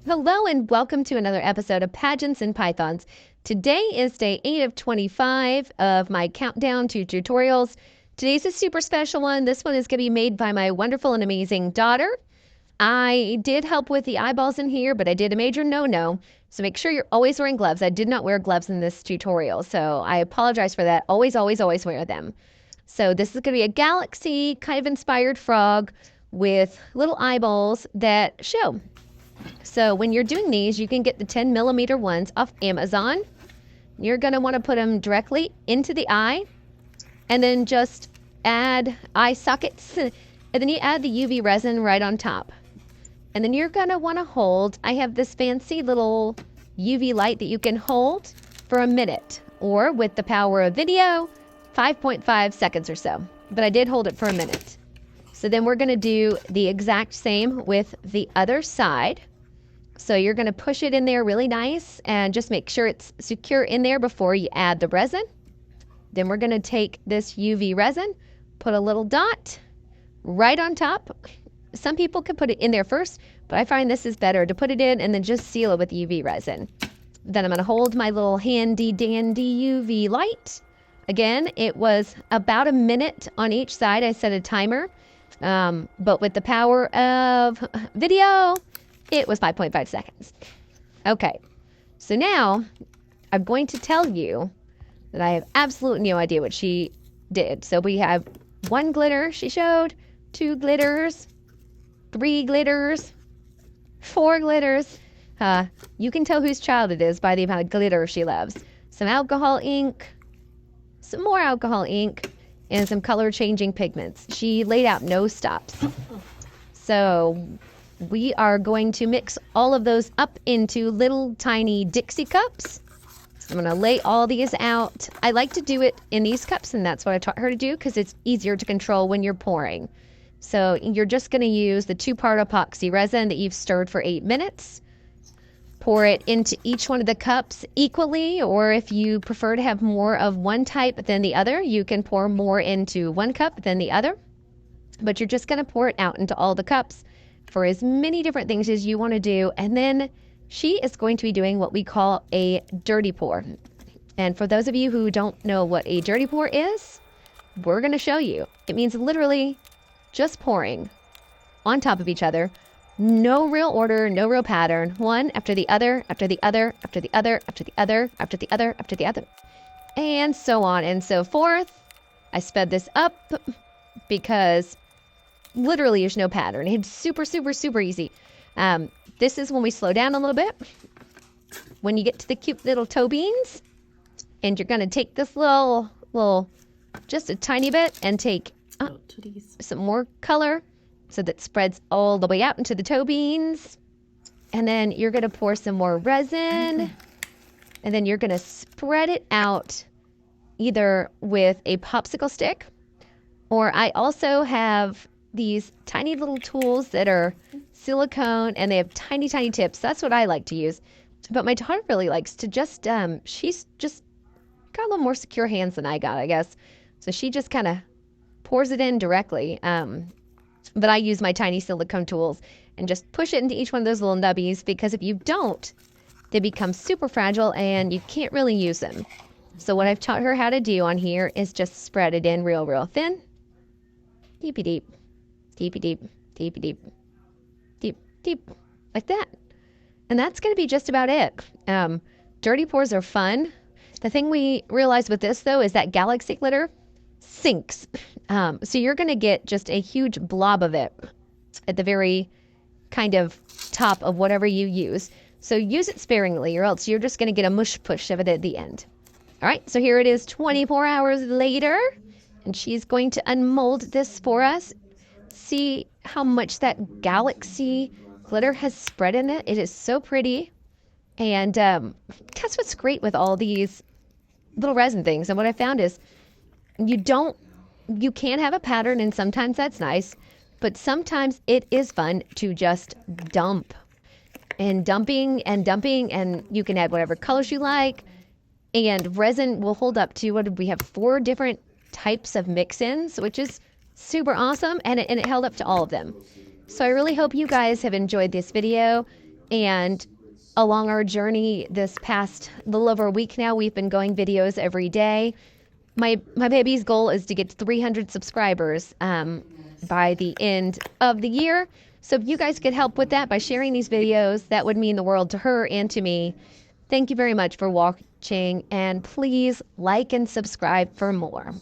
Hello and welcome to another episode of Pageants and Pythons. Today is day 8 of 25 of my countdown to tutorials. Today's a super special one. This one is going to be made by my wonderful and amazing daughter. I did help with the eyeballs in here, but I did a major no-no. So make sure you're always wearing gloves. I did not wear gloves in this tutorial, so I apologize for that. Always, always, always wear them. So this is going to be a galaxy kind of inspired frog with little eyeballs that show. So when you're doing these, you can get the 10mm ones off Amazon. You're going to want to put them directly into the eye and then just add eye sockets. And then you add the UV resin right on top. And then you're going to want to hold, I have this fancy little UV light that you can hold for a minute, or with the power of video, 5.5 seconds or so. But I did hold it for a minute. So then we're going to do the exact same with the other side. So you're going to push it in there really nice and just make sure it's secure in there before you add the resin. Then we're going to take this UV resin, put a little dot right on top. Some people can put it in there first, but I find this is better to put it in and then just seal it with UV resin. Then I'm going to hold my little handy dandy UV light. Again, it was about a minute on each side. I set a timer, but with the power of video, it was 5.5 seconds. Okay, so now I'm going to tell you that I have absolutely no idea what she did. So we have 1 glitter she showed, 2 glitters, 3 glitters, 4 glitters. You can tell whose child it is by the amount of glitter she loves. Some alcohol ink, some more alcohol ink, and some color changing pigments. She laid out no stops. So we are going to mix all of those up into little tiny Dixie cups. I'm going to lay all these out. I like to do it in these cups, and that's what I taught her to do because it's easier to control when you're pouring. So you're just going to use the 2-part epoxy resin that you've stirred for 8 minutes. Pour it into each one of the cups equally, or if you prefer to have more of one type than the other, you can pour more into one cup than the other. But you're just going to pour it out into all the cups for as many different things as you want to do. And then she is going to be doing what we call a dirty pour. And for those of you who don't know what a dirty pour is, we're going to show you. It means literally just pouring on top of each other. No real order, no real pattern. One after the other, after the other, after the other, after the other, after the other, after the other. And so on and so forth. I sped this up because literally there's no pattern. It's super, super, super easy. This is when we slow down a little bit. When you get to the cute little toe beans, and you're going to take this little, just a tiny bit, and take some more color so that spreads all the way out into the toe beans. And then you're going to pour some more resin, and then you're going to spread it out either with a popsicle stick, or I also have these tiny little tools that are silicone and they have tiny, tiny tips. That's what I like to use. But my daughter really likes to just, she's just got a little more secure hands than I got, I guess. So she just kind of pours it in directly. But I use my tiny silicone tools and just push it into each one of those little nubbies, because if you don't, they become super fragile and you can't really use them. So what I've taught her how to do on here is just spread it in real, real thin. Deepy deep. Deepy deep, deepy deep, deep, deep, like that. And that's going to be just about it. Dirty pours are fun. The thing we realized with this, though, is that galaxy glitter sinks. So you're going to get just a huge blob of it at the very kind of top of whatever you use. So use it sparingly, or else you're just going to get a mush push of it at the end. All right, so here it is 24 hours later, and she's going to unmold this for us. See how much that galaxy glitter has spread in it. It is so pretty. And that's what's great with all these little resin things. And what I found is you can have a pattern, and sometimes that's nice, but sometimes it is fun to just dump. And dumping, and you can add whatever colors you like. And resin will hold up to, what did we have, 4 different types of mix-ins, which is super awesome, and it held up to all of them. So I really hope you guys have enjoyed this video. And along our journey this past little over a week now, we've been going videos every day. My baby's goal is to get to 300 subscribers by the end of the year. So if you guys could help with that by sharing these videos, that would mean the world to her and to me. Thank you very much for watching, and please like and subscribe for more.